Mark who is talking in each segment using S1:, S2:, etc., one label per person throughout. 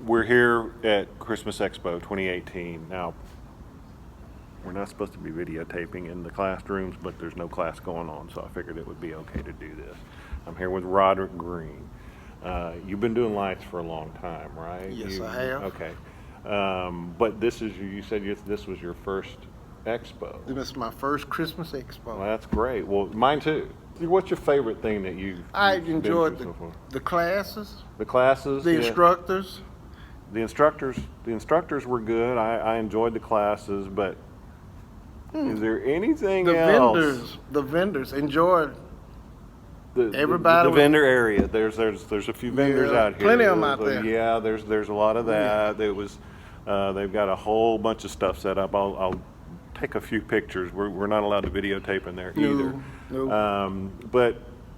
S1: We're here at Christmas Expo 2018. Now, we're not supposed to be videotaping in the classrooms, but there's no class going on, so I figured it would be okay to do this. I'm here with Roderick Green. You've been doing lights for a long time, right?
S2: Yes, I have.
S1: Okay. But you said this was your first expo.
S2: This is my first Christmas Expo.
S1: Well, that's great. Well, mine too. What's your favorite thing that
S2: I
S1: you've
S2: enjoyed
S1: been to so far?
S2: the classes,
S1: The classes?
S2: the
S1: Yeah.
S2: instructors.
S1: The instructors were good. I enjoyed the classes, but is there anything else?
S2: The vendors enjoyed.
S1: The
S2: Everybody
S1: the vendor area. There's a few vendors
S2: Yeah,
S1: out here.
S2: plenty of 'em out there.
S1: Yeah, there's a lot of that. There was they've got a whole bunch of stuff set up. I'll take a few pictures. We're not allowed to videotape in there either.
S2: No.
S1: But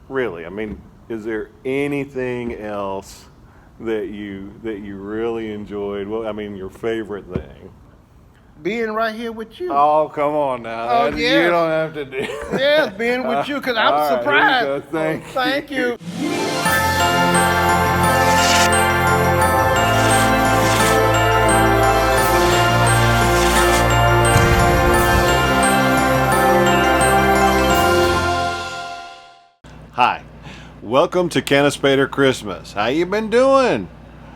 S1: really, I mean, is there anything else that you really enjoyed? Well, I mean, your favorite thing.
S2: Being right here with you.
S1: Oh, come on now.
S2: Oh,
S1: You
S2: yes.
S1: don't have to do.
S2: Yes, being with you, because I'm
S1: All right,
S2: surprised.
S1: here you go.
S2: Thank you.
S1: Hi, welcome to Canaspader Christmas. How you been doing?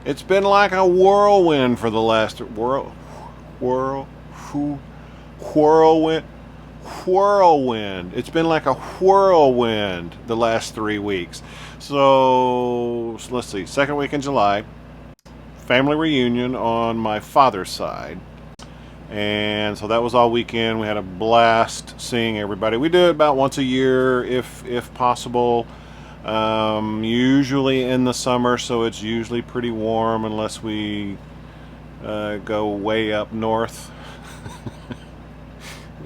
S1: It's been like a whirlwind for the last whirlwind. It's been like a whirlwind the last 3 weeks. So let's see, second week in July, family reunion on my father's side. And so that was all weekend. We had a blast seeing everybody. We do it about once a year if possible. Usually in the summer, so it's usually pretty warm unless we go way up north.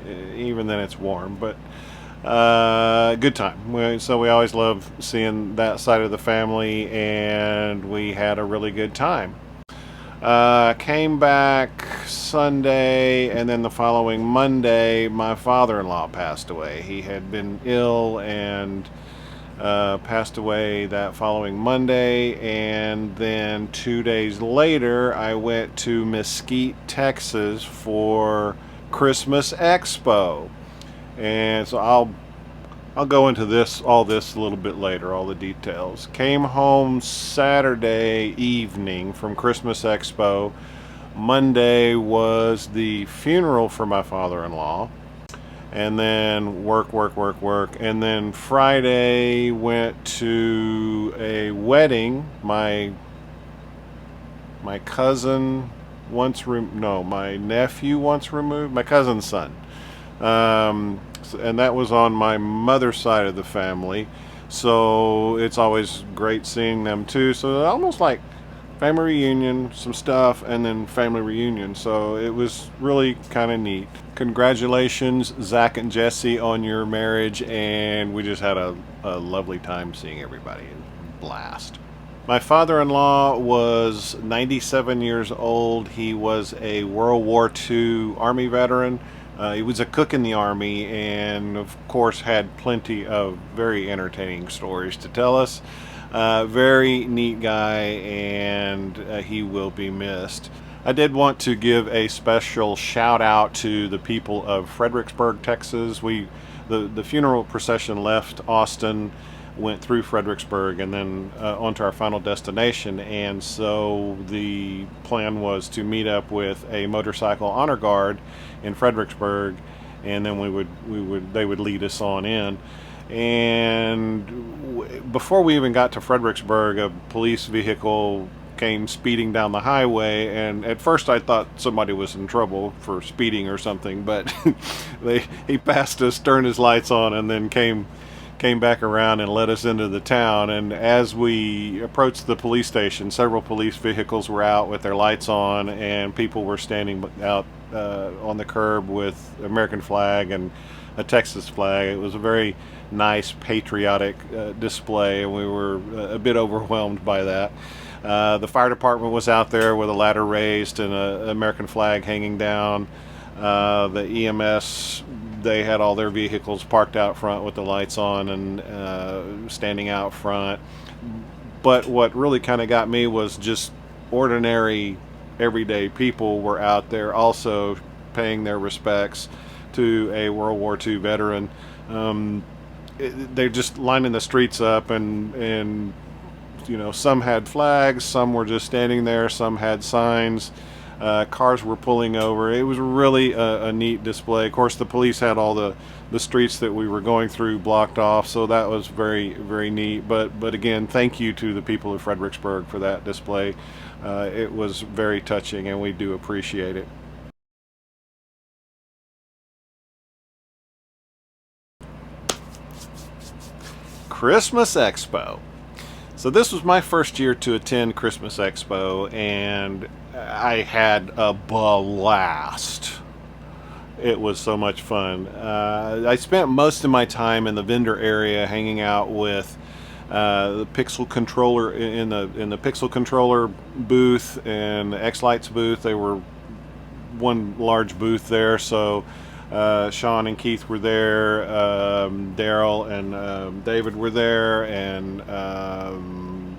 S1: Even then it's warm, but good time. So we always love seeing that side of the family, and we had a really good time. Came back Sunday, and then the following Monday, my father-in-law passed away. He had been ill and passed away that following Monday, and then 2 days later, I went to Mesquite, Texas for Christmas Expo. And so I'll go into all this a little bit later, all the details. Came home Saturday evening from Christmas Expo. Monday was the funeral for my father-in-law. And then work. And then Friday went to a wedding. My cousin my nephew once removed, my cousin's son. And that was on my mother's side of the family, so it's always great seeing them too. So almost like family reunion, some stuff, and then family reunion. So it was really kind of neat. Congratulations, Zach and Jesse, on your marriage, and we just had a lovely time seeing everybody. Blast. My father-in-law was 97 years old. He was a World War II Army veteran. He was a cook in the Army, and of course had plenty of very entertaining stories to tell us. Very neat guy, and he will be missed. I did want to give a special shout out to the people of Fredericksburg, Texas. The funeral procession left Austin, went through Fredericksburg, and then onto our final destination. And so the plan was to meet up with a motorcycle honor guard in Fredericksburg, and then they would lead us on in. And before we even got to Fredericksburg, a police vehicle came speeding down the highway, and at first I thought somebody was in trouble for speeding or something, but he passed us, turned his lights on, and then came back around and led us into the town. And as we approached the police station, several police vehicles were out with their lights on, and people were standing out on the curb with American flag and a Texas flag. It was a very nice patriotic display, and we were a bit overwhelmed by that. The fire department was out there with a ladder raised and an American flag hanging down. The EMS, they had all their vehicles parked out front with the lights on and standing out front. But what really kind of got me was just ordinary, everyday people were out there also paying their respects to a World War II veteran. They're just lining the streets up, and some had flags, some were just standing there, some had signs. Cars were pulling over. It was really a neat display. Of course, the police had all the streets that we were going through blocked off, so that was very, very neat. But again, thank you to the people of Fredericksburg for that display. It was very touching, and we do appreciate it. Christmas Expo. So this was my first year to attend Christmas Expo, and I had a blast. It was so much fun. I spent most of my time in the vendor area hanging out with the Pixel controller in the Pixel controller booth and the X-Lights booth. They were one large booth there, so Sean and Keith were there, Daryl and David were there, and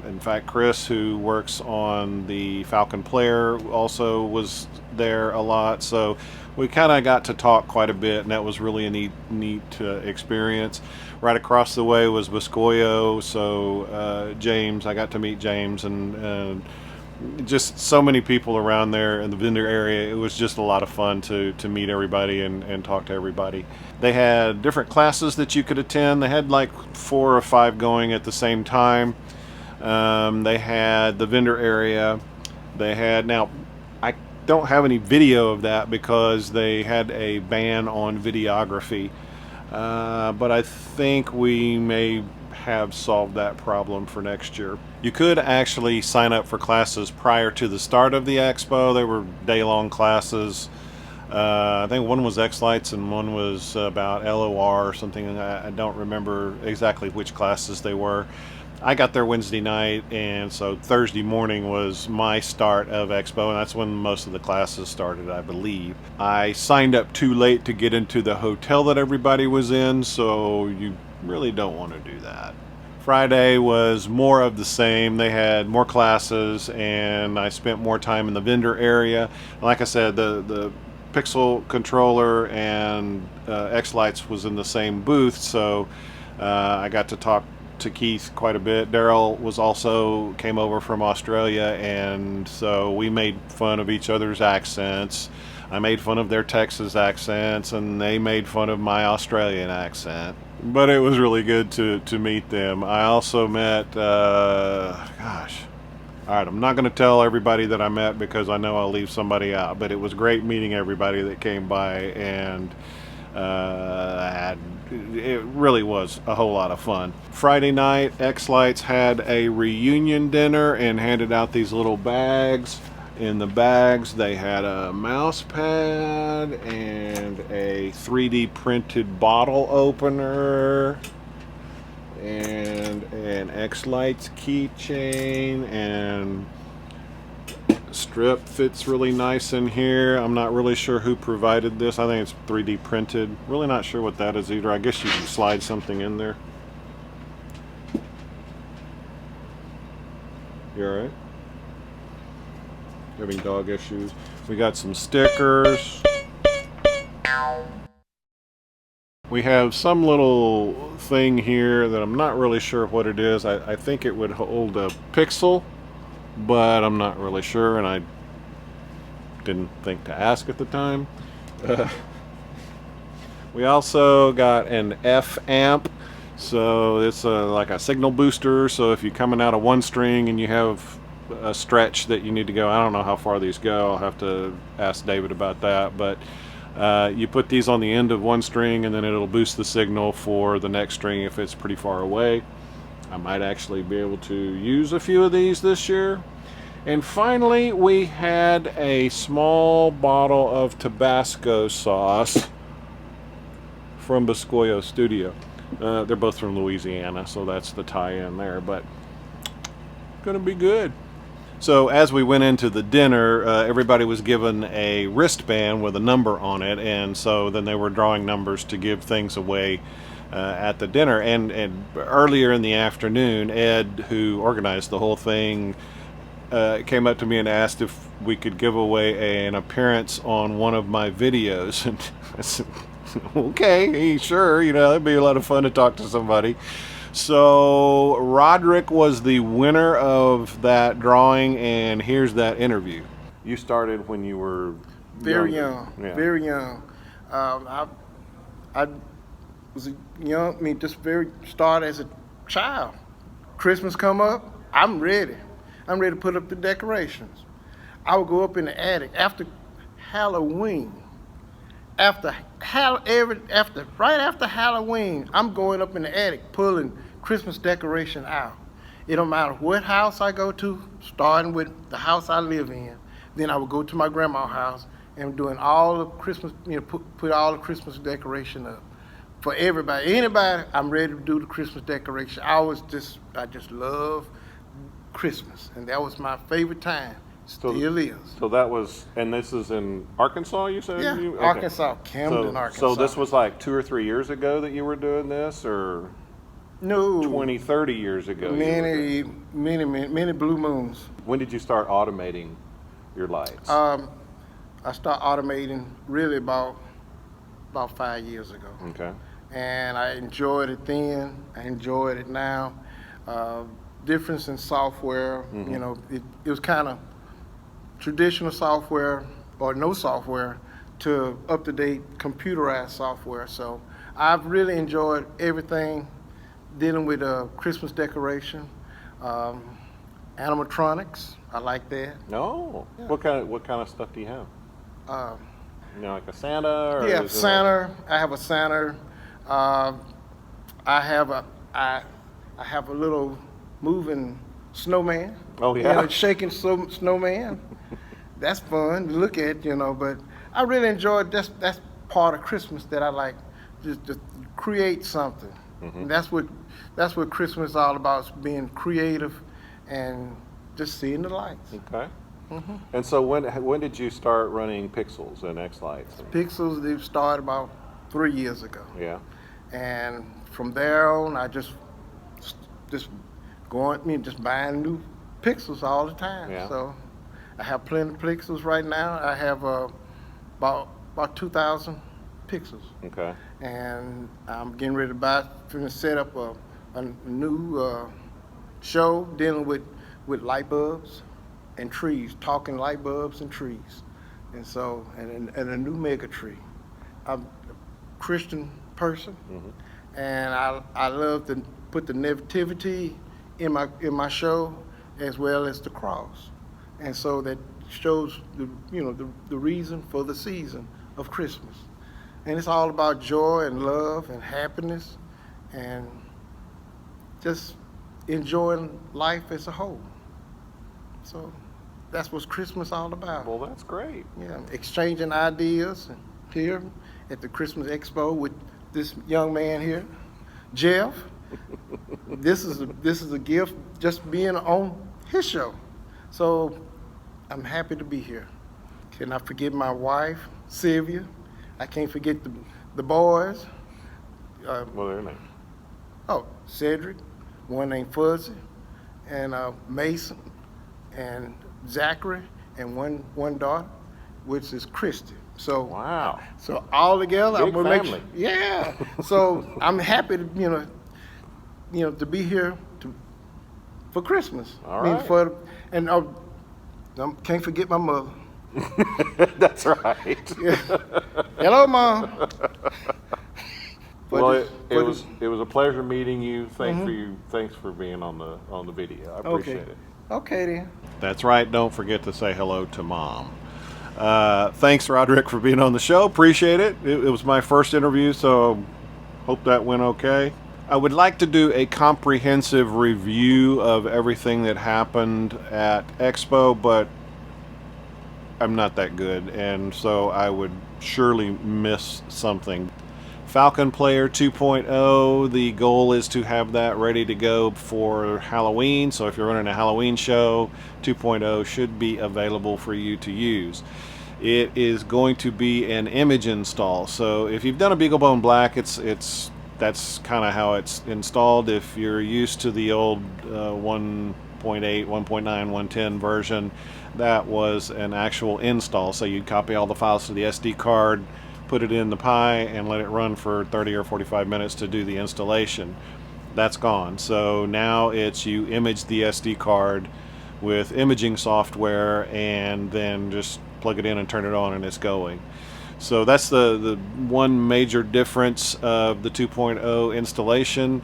S1: in fact Chris, who works on the Falcon Player, also was there a lot. So we kind of got to talk quite a bit, and that was really a neat experience. Right across the way was Biscoyo, so James, I got to meet James, and just so many people around there in the vendor area. It was just a lot of fun to meet everybody and talk to everybody. They had different classes that you could attend. They had like 4 or 5 going at the same time. They had the vendor area. They had, now I don't have any video of that because they had a ban on videography, but I think we may have solved that problem for next year. You could actually sign up for classes prior to the start of the expo. They were day-long classes. I think one was X-Lights and one was about LOR or something. I don't remember exactly which classes they were. I got there Wednesday night, and so Thursday morning was my start of Expo, and that's when most of the classes started, I believe. I signed up too late to get into the hotel that everybody was in, so you really don't want to do that. Friday was more of the same. They had more classes, and I spent more time in the vendor area. Like I said, the Pixel controller and X-Lights was in the same booth, so I got to talk to Keith quite a bit. Daryl was also came over from Australia, and so we made fun of each other's accents. I made fun of their Texas accents, and they made fun of my Australian accent. But it was really good to meet them. I also met, gosh, all right, I'm not going to tell everybody that I met because I know I'll leave somebody out, but it was great meeting everybody that came by, and it really was a whole lot of fun. Friday night, X-Lights had a reunion dinner and handed out these little bags. In the bags they had a mouse pad and a 3D printed bottle opener and an X-Lights keychain, and strip fits really nice in here. I'm not really sure who provided this. I think it's 3D printed. Really not sure what that is either. I guess you can slide something in there. You alright? Having dog issues. We got some stickers. We have some little thing here that I'm not really sure what it is. I think it would hold a pixel, but I'm not really sure, and I didn't think to ask at the time. We also got an F amp, so it's like a signal booster. So if you're coming out of one string and you have a stretch that you need to go, I don't know how far these go, I'll have to ask David about that, but you put these on the end of one string and then it'll boost the signal for the next string if it's pretty far away. I might actually be able to use a few of these this year. And finally, we had a small bottle of Tabasco sauce from Biscoyo Studio. They're both from Louisiana, so that's the tie-in there, but gonna be good. So as we went into the dinner, everybody was given a wristband with a number on it, and so then they were drawing numbers to give things away at the dinner. And earlier in the afternoon, Ed, who organized the whole thing, came up to me and asked if we could give away an appearance on one of my videos, and I said, okay, sure, that'd be a lot of fun to talk to somebody. So Roderick was the winner of that drawing, and here's that interview. You started when you were
S2: Very
S1: younger.
S2: young,
S1: Yeah.
S2: very young. I was just very started as a child. Christmas come up, I'm ready. I'm ready to put up the decorations. I would go up in the attic after Halloween. Right after Halloween, I'm going up in the attic pulling Christmas decoration out. It don't matter what house I go to, starting with the house I live in. Then I would go to my grandma's house and doing all the Christmas, put all the Christmas decoration up for everybody. Anybody, I'm ready to do the Christmas decoration. I just love Christmas, and that was my favorite time. Still is.
S1: So that was, and this is in Arkansas, you said?
S2: Yeah,
S1: Okay.
S2: Arkansas, Camden, Arkansas.
S1: So this was like 2 or 3 years ago that you were doing this, or
S2: no
S1: 20, 30 years ago?
S2: many blue moons.
S1: When did you start automating your lights?
S2: I started automating really about 5 years ago.
S1: Okay.
S2: And I enjoyed it then. I enjoyed it now. Difference in software, it was kind of traditional software or no software to up-to-date computerized software. So I've really enjoyed everything dealing with Christmas decoration, animatronics. I like that.
S1: No.
S2: Yeah.
S1: What kind of stuff do you have? Like a Santa? Or
S2: Yeah, Santa. I have a Santa. I have a little moving snowman.
S1: Oh, yeah?
S2: Shaking snowman. That's fun to look at, but I really enjoyed that's part of Christmas that I like, just create something.
S1: Mm-hmm.
S2: And that's what Christmas is all about, is being creative and just seeing the lights.
S1: Okay. Mm-hmm. And so when did you start running pixels and X-Lights?
S2: Pixels, they've started about 3 years ago.
S1: Yeah.
S2: And from there on, I just buying new pixels all the time.
S1: Yeah.
S2: So I have plenty of pixels right now. I have about 2,000 pixels.
S1: Okay.
S2: And I'm getting ready to set up a new show dealing with light bulbs and trees, talking light bulbs and trees. And so, and a new mega tree. I'm a Christian person,
S1: Mm-hmm.
S2: and I love to put the nativity in my show, as well as the cross, and so that shows the reason for the season of Christmas, and it's all about joy and love and happiness, and just enjoying life as a whole. So that's what Christmas all about.
S1: Well, that's great.
S2: Yeah, exchanging ideas here at the Christmas Expo with this young man here, Jeff. This is a gift just being on his show. So I'm happy to be here. Can I forget my wife, Sylvia? I can't forget the boys.
S1: What are their names?
S2: Oh, Cedric, one named Fuzzy, and Mason, and Zachary, and one daughter, which is Christy. So
S1: Wow.
S2: So all together,
S1: Big
S2: I'm gonna
S1: family.
S2: yeah. So I'm happy to to be here for Christmas.
S1: All right.
S2: Can't forget my mother.
S1: That's right.
S2: Yeah. Hello, Mom.
S1: Well, it was a pleasure meeting you. Thanks for being on the video. I appreciate it.
S2: Okay then.
S1: That's right. Don't forget to say hello to Mom. Thanks, Roderick, for being on the show. Appreciate it. It was my first interview, so hope that went okay. I would like to do a comprehensive review of everything that happened at Expo, but I'm not that good, and so I would surely miss something. Falcon Player 2.0, the goal is to have that ready to go for Halloween, so if you're running a Halloween show, 2.0 should be available for you to use. It is going to be an image install, so if you've done a BeagleBone Black, it's that's kind of how it's installed. If you're used to the old 1.8, 1.9, 110 version, that was an actual install. So you'd copy all the files to the SD card, put it in the Pi, and let it run for 30 or 45 minutes to do the installation. That's gone. So now it's you image the SD card with imaging software and then just plug it in and turn it on and it's going. So that's the one major difference of the 2.0 installation.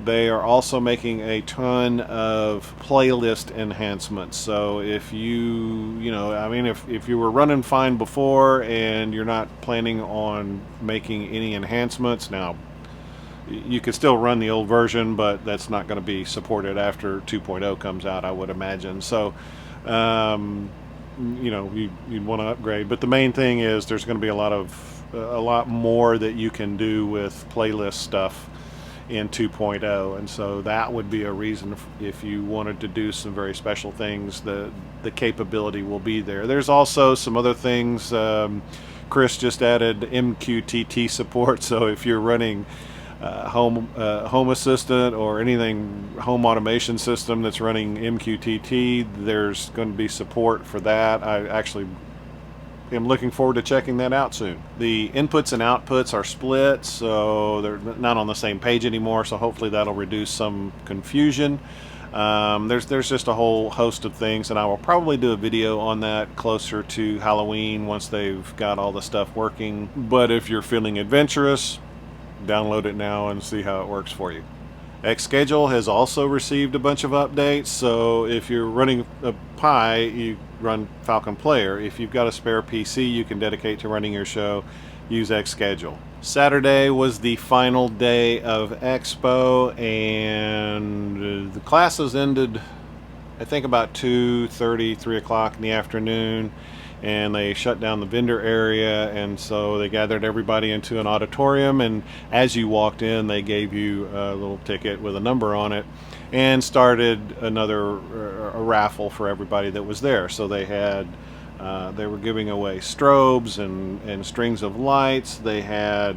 S1: They are also making a ton of playlist enhancements. So if if you were running fine before and you're not planning on making any enhancements, now you could still run the old version, but that's not going to be supported after 2.0 comes out, I would imagine. So you'd want to upgrade. But the main thing is there's going to be a lot more that you can do with playlist stuff in 2.0, and so that would be a reason if you wanted to do some very special things. The capability will be there. There's also some other things. Chris just added MQTT support, so if you're running home assistant or anything home automation system that's running MQTT, there's going to be support for that. I actually am looking forward to checking that out soon. The inputs and outputs are split, so they're not on the same page anymore, so hopefully that'll reduce some confusion. There's just a whole host of things, and I will probably do a video on that closer to Halloween once they've got all the stuff working. But if you're feeling adventurous, download it now and see how it works for you. Xschedule has also received a bunch of updates, so if you're running a Pi, you run Falcon Player. If you've got a spare PC you can dedicate to running your show, use Xschedule. Saturday was the final day of Expo, and the classes ended, I think, about 2:30, 3 o'clock in the afternoon, and they shut down the vendor area, and so they gathered everybody into an auditorium, and as you walked in they gave you a little ticket with a number on it and started a raffle for everybody that was there. So they were giving away strobes and strings of lights. They had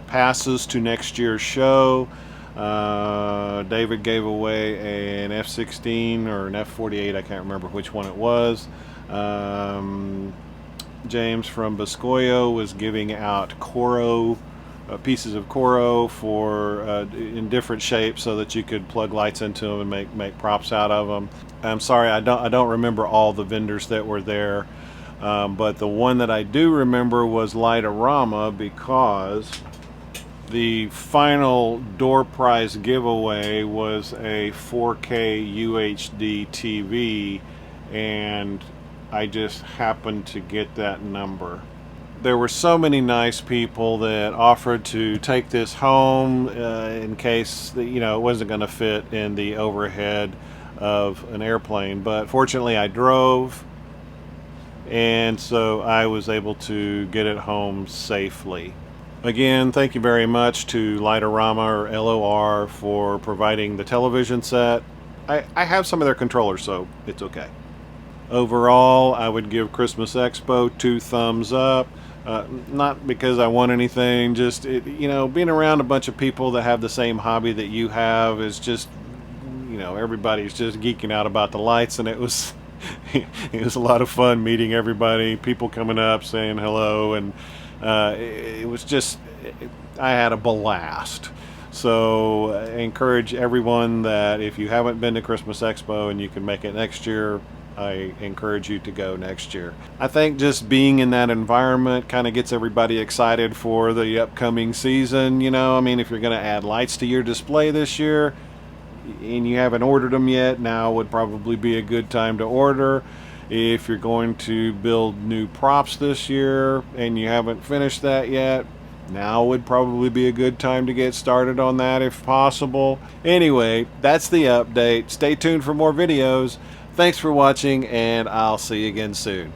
S1: passes to next year's show. David gave away an F-16 or an F-48, I can't remember which one it was. James from Biscoyo was giving out Coro, pieces of Coro in different shapes so that you could plug lights into them and make props out of them. I'm sorry, I don't remember all the vendors that were there, but the one that I do remember was Lightorama, because the final door prize giveaway was a 4K UHD TV, and I just happened to get that number. There were so many nice people that offered to take this home in case it wasn't going to fit in the overhead of an airplane, but fortunately I drove, and so I was able to get it home safely. Again, thank you very much to Lightorama, or LOR, for providing the television set. I have some of their controllers, so it's okay. Overall, I would give Christmas Expo 2 thumbs up. Not because I want anything, just being around a bunch of people that have the same hobby that you have is just, everybody's just geeking out about the lights, and it was it was a lot of fun meeting everybody, people coming up saying hello, and it was just, I had a blast. So I encourage everyone that if you haven't been to Christmas Expo and you can make it next year, I encourage you to go next year. I think just being in that environment kind of gets everybody excited for the upcoming season. If you're going to add lights to your display this year and you haven't ordered them yet, now would probably be a good time to order. If you're going to build new props this year and you haven't finished that yet, now would probably be a good time to get started on that if possible. Anyway, that's the update. Stay tuned for more videos. Thanks for watching, and I'll see you again soon.